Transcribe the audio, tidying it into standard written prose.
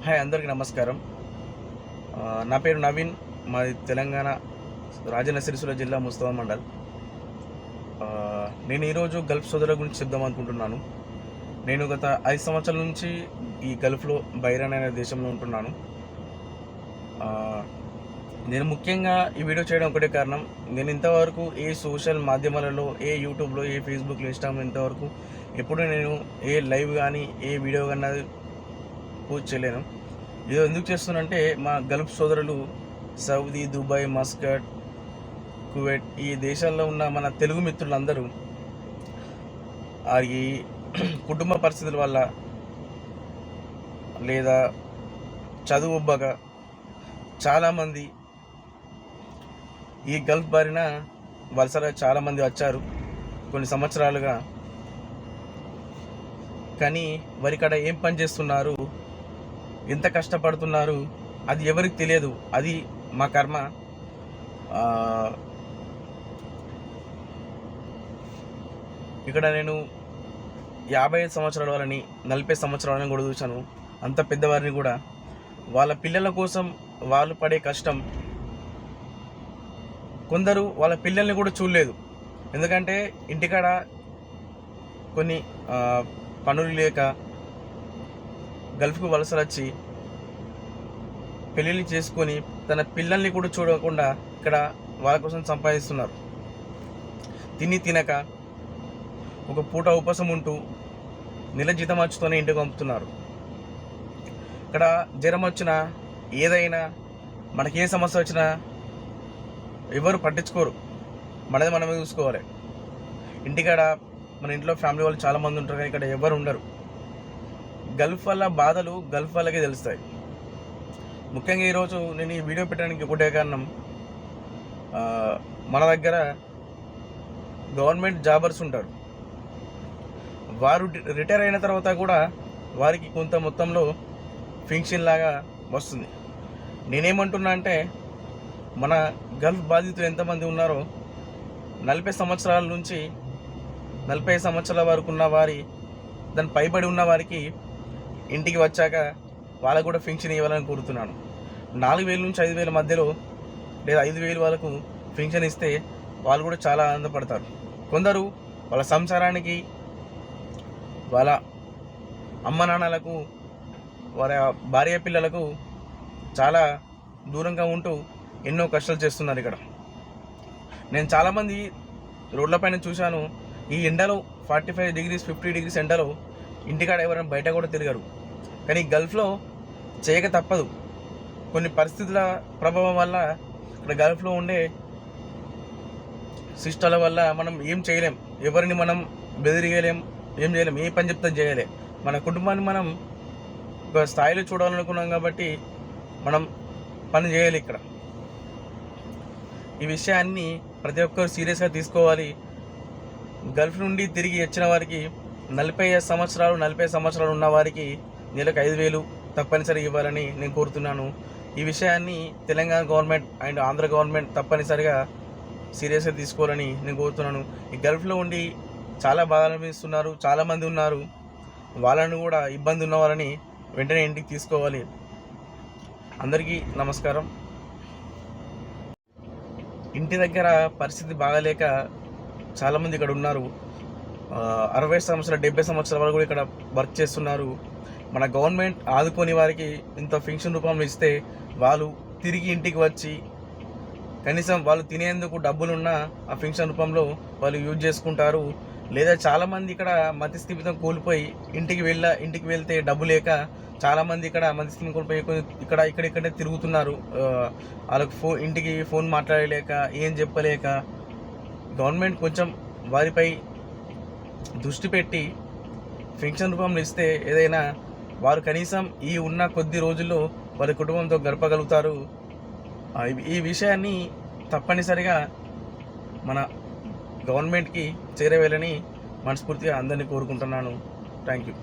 Hi, అందరికీ నమస్కారం. నా పేరు నవీన్. మాది తెలంగాణ రాజన్న సిరిసిల్ల జిల్లా ముస్తాబాద్ మండల్. నేను ఈరోజు గల్ఫ్ సోదరుల గురించి చెప్దాం అనుకుంటున్నాను. నేను గత 5 సంవత్సరాల నుంచి ఈ గల్ఫ్లో బైరాన్ అనే దేశంలో ఉంటున్నాను. నేను ముఖ్యంగా ఈ వీడియో చేయడం ఒకటే కారణం. నేను ఇంతవరకు ఏ సోషల్ మాధ్యమాలలో, ఏ యూట్యూబ్లో, ఏ ఫేస్బుక్లో, ఇన్స్టాగ్రామ్లో ఇంతవరకు ఎప్పుడు నేను ఏ లైవ్ కానీ ఏ వీడియో కానీ పోస్ట్ చేయలేను. ఇది ఎందుకు చేస్తున్నానంటే మా గల్ఫ్ సోదరులు సౌదీ, దుబాయ్, మస్కట్, కువైట్ ఈ దేశాల్లో ఉన్న మన తెలుగు మిత్రులందరూ ఈ కుటుంబ పరిస్థితుల వల్ల లేదా చదువు ఉబ్బక చాలామంది ఈ గల్ఫ్ బారిన వలసగా చాలామంది వచ్చారు కొన్ని సంవత్సరాలుగా. కానీ వారిక్కడ ఏం పని చేస్తున్నారు, ఎంత కష్టపడుతున్నారు అది ఎవరికి తెలియదు. అది మా కర్మ. ఇక్కడ నేను 55 సంవత్సరాల వాళ్ళని, 40 సంవత్సరాల వాళ్ళని కూడా చూశాను. అంత పెద్దవారిని కూడా వాళ్ళ పిల్లల కోసం వాళ్ళు పడే కష్టం, కొందరు వాళ్ళ పిల్లల్ని కూడా చూడలేదు. ఎందుకంటే ఇంటికాడ కొన్ని పనులు లేక గల్ఫ్కు వలసలు వచ్చి పెళ్ళిళ్ళు చేసుకొని తన పిల్లల్ని కూడా చూడకుండా ఇక్కడ వాళ్ళ కోసం సంపాదిస్తున్నారు. తినక ఒక పూట ఉపవాసం ఉంటూ నెల జీతం వచ్చుతూనే ఇంటికి పంపుతున్నారు. ఇక్కడ జ్వరం వచ్చినా ఏదైనా మనకి ఏ సమస్య వచ్చినా ఎవరు పట్టించుకోరు. మనది మనమే చూసుకోవాలి. ఇంటికాడ మన ఇంట్లో ఫ్యామిలీ వాళ్ళు చాలామంది ఉంటారు, కానీ ఇక్కడ ఎవరు ఉండరు. గల్ఫ్ వల్ల బాధలు గల్ఫ్ వాళ్ళకే తెలుస్తాయి. ముఖ్యంగా ఈరోజు నేను ఈ వీడియో పెట్టడానికి ఒకటే కారణం, మన దగ్గర గవర్నమెంట్ జాబర్స్ ఉంటారు. వారు రిటైర్ అయిన తర్వాత కూడా వారికి కొంత మొత్తంలో పెన్షన్ లాగా వస్తుంది. నేనేమంటున్నా అంటే మన గల్ఫ్ బాధితులు ఎంతమంది ఉన్నారో 40 సంవత్సరాల నుంచి 45 సంవత్సరాల వరకు ఉన్న వారి దాని పైబడి ఉన్న వారికి ఇంటికి వచ్చాక వాళ్ళకు కూడా పెన్షన్ ఇవ్వాలని కోరుతున్నాను. 4,000 నుంచి 5,000 మధ్యలో లేదా 5,000 వరకు పెన్షన్ ఇస్తే వాళ్ళు కూడా చాలా ఆనందపడతారు. కొందరు వాళ్ళ సంసారానికి, వాళ్ళ అమ్మ నాన్నలకు, వారి భార్య పిల్లలకు చాలా దూరంగా ఉంటూ ఎన్నో కష్టాలు చేస్తున్నారు. ఇక్కడ నేను చాలామంది రోడ్లపైన చూశాను. ఈ ఎండలో 45 డిగ్రీస్ 50 డిగ్రీస్ ఎండలో ఇంటికాడ ఎవరైనా బయట కూడా తిరగరు. కానీ గల్ఫ్లో చేయక తప్పదు. కొన్ని పరిస్థితుల ప్రభావం వల్ల ఇక్కడ గల్ఫ్లో ఉండే సిస్టాల వల్ల మనం ఏం చేయలేం, ఎవరిని మనం బెదిరియలేం, ఏం చేయలేం. ఏ పని చెప్తే చేయలే. మన కుటుంబాన్ని మనం ఒక స్థాయిలో చూడాలనుకున్నాం కాబట్టి మనం పని చేయాలి. ఇక్కడ ఈ విషయాన్ని ప్రతి ఒక్కరు సీరియస్గా తీసుకోవాలి. గల్ఫ్ నుండి తిరిగి వచ్చిన వారికి 45 సంవత్సరాలు ఉన్న వారికి నెలకు 5,000 తప్పనిసరిగా ఇవ్వాలని నేను కోరుతున్నాను. ఈ విషయాన్ని Telangana government and Andhra government తప్పనిసరిగా సీరియస్గా తీసుకోవాలని నేను కోరుతున్నాను. ఈ గల్ఫ్లో ఉండి చాలా బాధ అనిపిస్తున్నారు, చాలామంది ఉన్నారు. వాళ్ళని కూడా ఇబ్బంది ఉన్న వాళ్ళని వెంటనే ఇంటికి తీసుకోవాలి. అందరికీ నమస్కారం. ఇంటి దగ్గర పరిస్థితి బాగాలేక చాలామంది ఇక్కడ ఉన్నారు. 60 సంవత్సరాలు 70 సంవత్సరాల వరకు కూడా ఇక్కడ వర్క్ చేస్తున్నారు. మన గవర్నమెంట్ ఆదుకొని వారికి ఇంత పెన్షన్ రూపంలో ఇస్తే వాళ్ళు తిరిగి ఇంటికి వచ్చి కనీసం వాళ్ళు తినేందుకు డబ్బులున్నా ఆ పెన్షన్ రూపంలో వాళ్ళు యూజ్ చేసుకుంటారు. లేదా చాలామంది ఇక్కడ మతిస్థిమితం కోల్పోయి ఇంటికి వెళ్తే డబ్బు లేక చాలామంది ఇక్కడ మతిస్థిమితం కోల్పోయి ఇక్కడే తిరుగుతున్నారు. వాళ్ళకు ఇంటికి ఫోన్ మాట్లాడలేక, ఏం చెప్పలేక. గవర్నమెంట్ కొంచెం వారిపై దృష్టి పెట్టి పెన్షన్ రూపంలో ఇస్తే ఏదైనా వారు కనీసం ఈ ఉన్న కొద్ది రోజుల్లో వారి కుటుంబంతో గడపగలుగుతారు. ఈ విషయాన్ని తప్పనిసరిగా మన గవర్నమెంట్కి చేరవేయాలని మనస్ఫూర్తిగా అందరినీ కోరుకుంటున్నాను. Thank you.